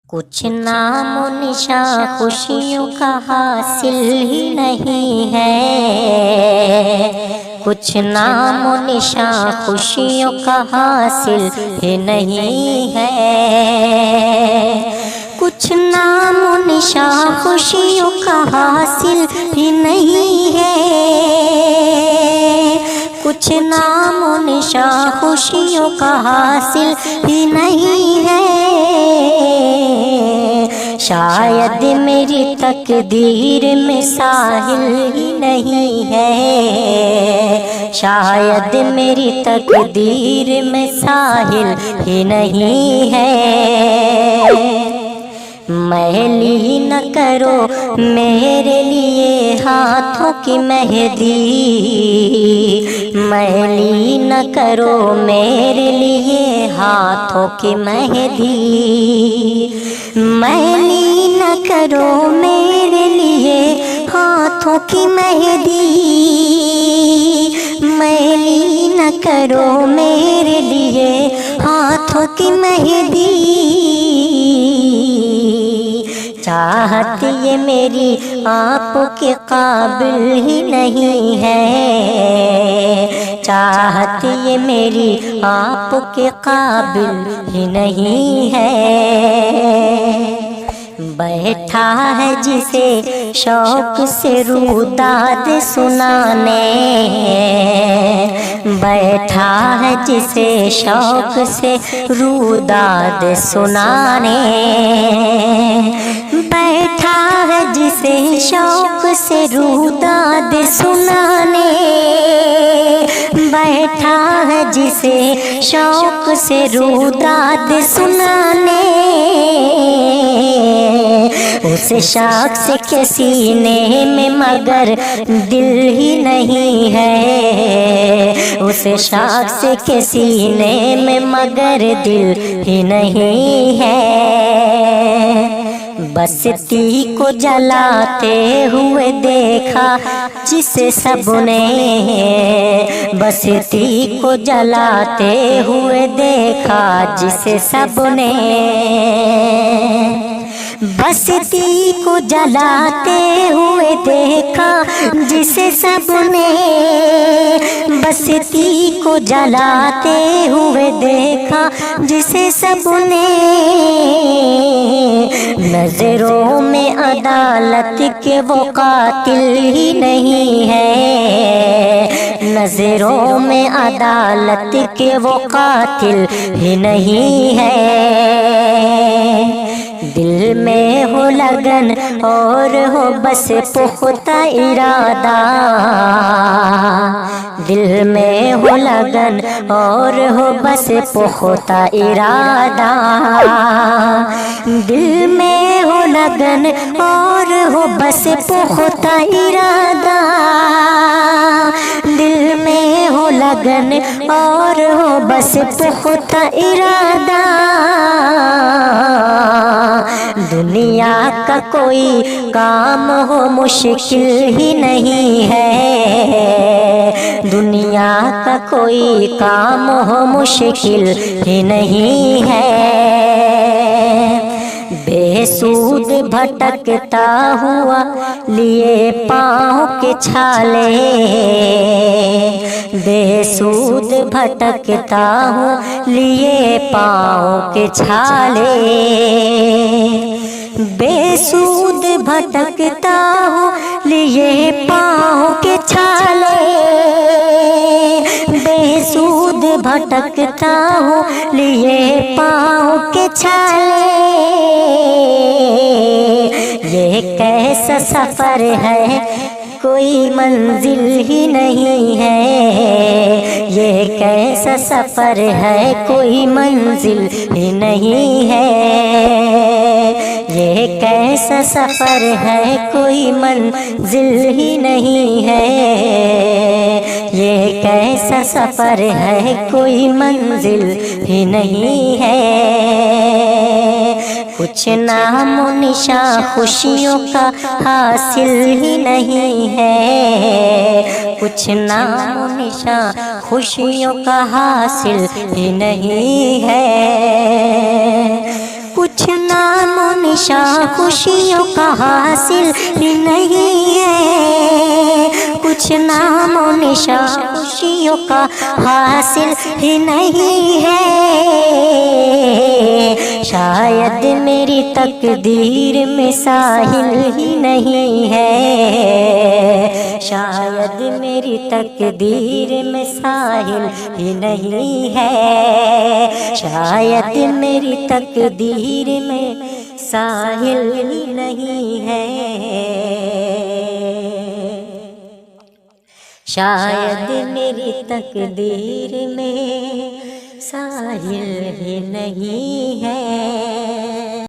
کچھ نام و نشاں خوشیوں کا حاصل ہی نہیں ہے، کچھ نام و نشاں خوشیوں کا حاصل ہی نہیں ہے، کچھ نام و نشاں خوشیوں کا حاصل ہی نہیں ہے، کچھ نام و نشاں خوشیوں کا حاصل ہی نہیں ہے، شاید میری تقدیر میں ساحل ہی نہیں ہے، شاید میری تقدیر میں ساحل ہی نہیں ہے، میلی نہ کرو میرے لیے ہاتھوں کی مہندی، میلی نہ کرو میرے لیے ہاتھوں کی مہندی، میلی نہ کرو میرے لیے ہاتھوں کی مہندی، میلی نہ کرو میرے لیے ہاتھوں کی مہندی، چاہت یہ میری آپ کے قابل ہی نہیں ہے، چاہت یہ میری آپ کے قابل ہی نہیں ہے، بیٹھا ہے جسے شوق سے روداد سنانے، بیٹھا ہے جسے شوق سے روداد سنانے، بیٹھا ہے جسے شوق سے روداد سنانے، بیٹھا ہے جسے شوق سے روداد سنانے، اس شخص کے سینے میں مگر دل ہی نہیں ہے، اس شخص کے سینے میں مگر دل ہی نہیں ہے، بستی کو جلاتے ہوئے دیکھا جسے سب نے، بستی کو جلاتے ہوئے دیکھا جسے سب نے، بستی کو جلاتے ہوئے دیکھا جسے سب نے، بستی کو جلاتے ہوئے دیکھا جسے سب نے، نظروں میں عدالت کے وہ قاتل ہی نہیں ہے، نظروں میں عدالت کے وہ قاتل ہی نہیں ہے، دل میں ہو لگن اور ہو بس پختہ ارادہ، دل میں ہو لگن اور ہو بس پختہ ارادہ، دل میں ہو لگن اور ہو بس پختہ ارادہ، دل میں ہو لگن اور ہو بس پختہ ارادہ، دنیا کا کوئی کام ہو مشکل ہی نہیں ہے، دنیا کا کوئی کام ہو مشکل ہی نہیں ہے، بے سود بھٹکتا ہوا لیے پاؤں کے چھالے، بے سود بھٹکتا ہوں لیے پاؤں کے چھالے، بے سود بھٹکتا ہوں لیے پاؤں کے چھالے، بے سود بھٹکتا ہوں لیے پاؤں کے چھالے، یہ کیسا سفر ہے کوئی منزل ہی نہیں ہے، یہ کیسا سفر ہے کوئی منزل ہی نہیں ہے، یہ کیسا سفر ہے کوئی منزل ہی نہیں ہے، یہ کیسا سفر ہے کوئی منزل ہی نہیں ہے، کچھ نام و نشاں خوشیوں کا حاصل ہی نہیں ہے، کچھ نام و نشاں خوشیوں کا حاصل ہی نہیں ہے، کچھ نام و نشان خوشیوں کا حاصل ہی نہیں ہے، کچھ نام و نشان خوشیوں کا حاصل ہی نہیں ہے، شاید میری تقدیر میں ساحل ہی نہیں ہے، شاید میری تقدیر میں ساحل ہی نہیں ہے، شاید میری تقدیر میں ساحل ہی نہیں ہے، شاید میری تقدیر میں ساحل ہی نہیں ہے۔